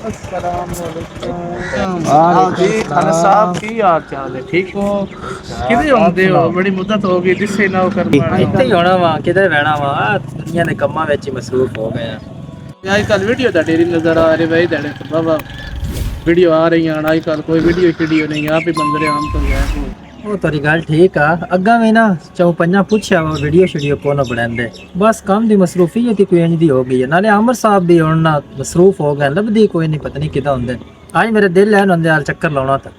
السلام علیکم۔ ہاں جی خالد صاحب کی حال چال ہے؟ ٹھیک ہو؟ کدھر ہوندے ہو؟ بڑی مدت ہو گئی دسے نہ کر پانا۔ اتنے ہی ہونا وا کدھر رہنا وا دنیا کے کماں وچ ہی مصروف ہو گئے ہیں۔ آج کل ویڈیو تے ڈیری نظر آ رہے بھائی دڑے بابا ویڈیو آ رہی ہیں آج کل کوئی ویڈیو نہیں آپ ہی بندرے عام تو غائب ہو۔ وہ تیری گل ٹھیک آ اگاں بھی نا چوں پنجاں پوچھیا وا ویڈیو کون بناندے بس کام دی مصروفیت ہی کوئی انج دی ہو گئی ہے نالے عامر صاحب بھی ہن نا مصروف ہو گئے لبدی کوئی نہیں پتہ نہیں کدھر ہوندے آج میرے دل ہے ہوندے یار چکر لاਉਣਾ تھا۔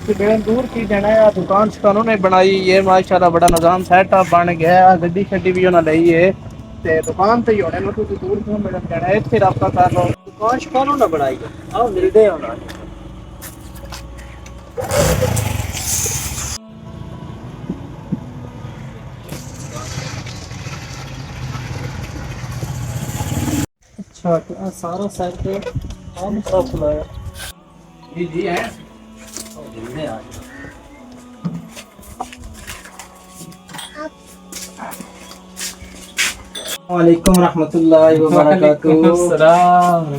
بڑے دور کی جانا ہے دکان انہوں نے بنائی یہ ماشاءاللہ بڑا نظام سیٹ اپ بن گیا گڈی شڈی بھی انہاں لئی ہے تے دکان تے ہی ہونے میں تو دور کیوں ملن جانا ہے ایتھے رابطہ کر لو۔ دکان شکانوں نہ بنائی ہے آؤ ملدے ہونا۔ اچھا سارا سیٹ کام صاف کھلایا جی جی ہے۔ ملنے آ وعلیکم ورحمۃ اللہ وبرکاتہ۔ السلام۔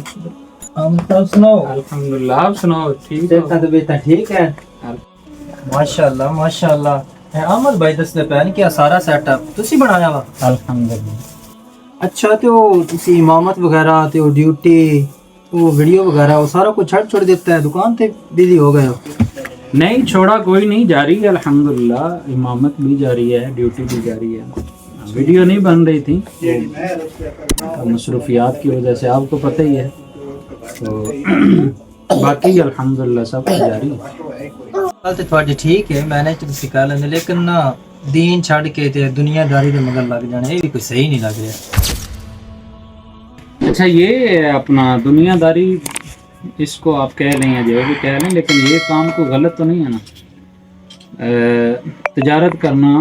ہم سب سناؤ الحمدللہ آپ سناؤ ٹھیک ہو؟ طبیعت ٹھیک ہے ماشاءاللہ ماشاءاللہ۔ احمد بھائی دس دے پہن کیا سارا سیٹ اپ تسی بنایا وا؟ الحمدللہ۔ اچھا تے او تسی امامت وغیرہ تے او ڈیوٹی وہ ویڈیو وغیرہ وہ سارا کچھ چھوڑ دیتا ہے دکان تے بزی ہو گئے ہو؟ نہیں چھوڑا کوئی نہیں جاری ہے الحمدللہ امامت بھی جاری ہے ڈیوٹی بھی جاری ہے ویڈیو نہیں بن رہی تھی مصروفیات کی وجہ سے آپ کو پتہ ہی ہے تو باقی الحمدللہ سب کچھ جاری ہے۔ بات تھوڑی ٹھیک ہے میں نے تسی کہہ لیندے لیکن نا دین چھڑ کے تے دنیا داری دے مگر لگ جانے یہ بھی کوئی صحیح نہیں لگ رہا۔ اچھا یہ اپنا دنیا داری اس کو آپ کہہ لیں یا جو بھی کہہ لیں لیکن یہ کام کو غلط تو نہیں ہے نا۔ تجارت کرنا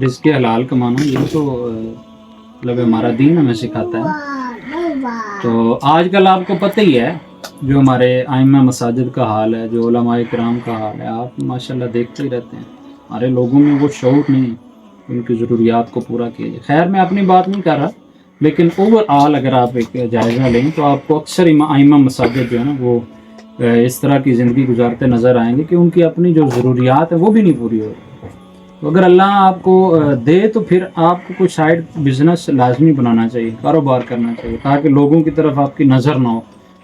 رزق حلال کمانا یہ تو مطلب ہمارا دین ہمیں سکھاتا ہے۔ تو آج کل آپ کو پتہ ہی ہے جو ہمارے ائمہ مساجد کا حال ہے جو علماء کرام کا حال ہے آپ ماشاءاللہ دیکھتے ہی رہتے ہیں ہمارے لوگوں میں وہ شعور نہیں ہے ان کی ضروریات کو پورا کیا جائے۔ خیر میں اپنی بات نہیں کر رہا لیکن اوور آل اگر آپ ایک جائزہ لیں تو آپ کو اکثر ائمہ مساجد جو ہے نا وہ اس طرح کی زندگی گزارتے نظر آئیں گے کہ ان کی اپنی جو ضروریات ہیں وہ بھی نہیں پوری ہو رہی۔ تو اگر اللہ آپ کو دے تو پھر آپ کو کوئی سائڈ بزنس لازمی بنانا چاہیے کاروبار کرنا چاہیے تاکہ لوگوں کی طرف آپ کی نظر نہ ہو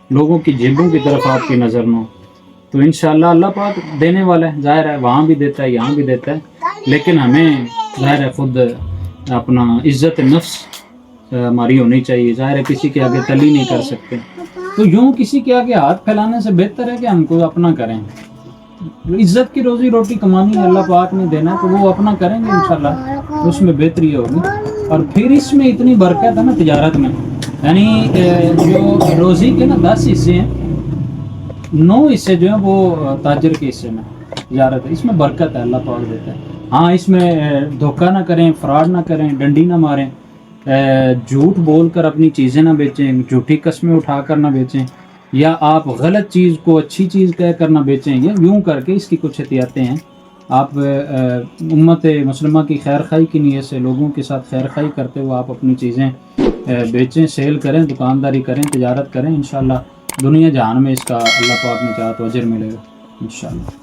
لوگوں کی جیبوں کی طرف آپ کی نظر نہ ہو تو انشاءاللہ اللہ پاک دینے والا ہے ظاہر ہے وہاں بھی دیتا ہے یہاں بھی دیتا ہے لیکن ہمیں ظاہر ہے خود اپنا عزت نفس ہماری ہونی چاہیے ظاہر ہے کسی کے آگے تلی نہیں کر سکتے تو یوں کسی کے آگے ہاتھ پھیلانے سے بہتر ہے کہ ہم کو اپنا کریں عزت کی روزی روٹی کمانی ہے اللہ پاک نے دینا تو وہ اپنا کریں گے انشاءاللہ اس میں بہتری ہوگی اور پھر اس میں اتنی برکت ہے نا تجارت میں یعنی جو روزی کے نا 10 حصے ہیں 9 حصے جو ہیں وہ تاجر کے حصے میں تجارت ہے اس میں برکت ہے اللہ پاک دیتا ہے۔ ہاں اس میں دھوکہ نہ کریں فراڈ نہ کریں ڈنڈی نہ ماریں جھوٹ بول کر اپنی چیزیں نہ بیچیں جھوٹی قسمیں اٹھا کر نہ بیچیں یا آپ غلط چیز کو اچھی چیز کہہ کر نہ بیچیں یا یوں کر کے اس کی کچھ احتیاطیں ہیں۔ آپ امت مسلمہ کی خیر خواہی کی نیت سے لوگوں کے ساتھ خیر خواہی کرتے ہوئے آپ اپنی چیزیں بیچیں سیل کریں دکانداری کریں تجارت کریں انشاءاللہ دنیا جہان میں اس کا اللہ پاک نے چاہا تو اجر ملے گا انشاءاللہ۔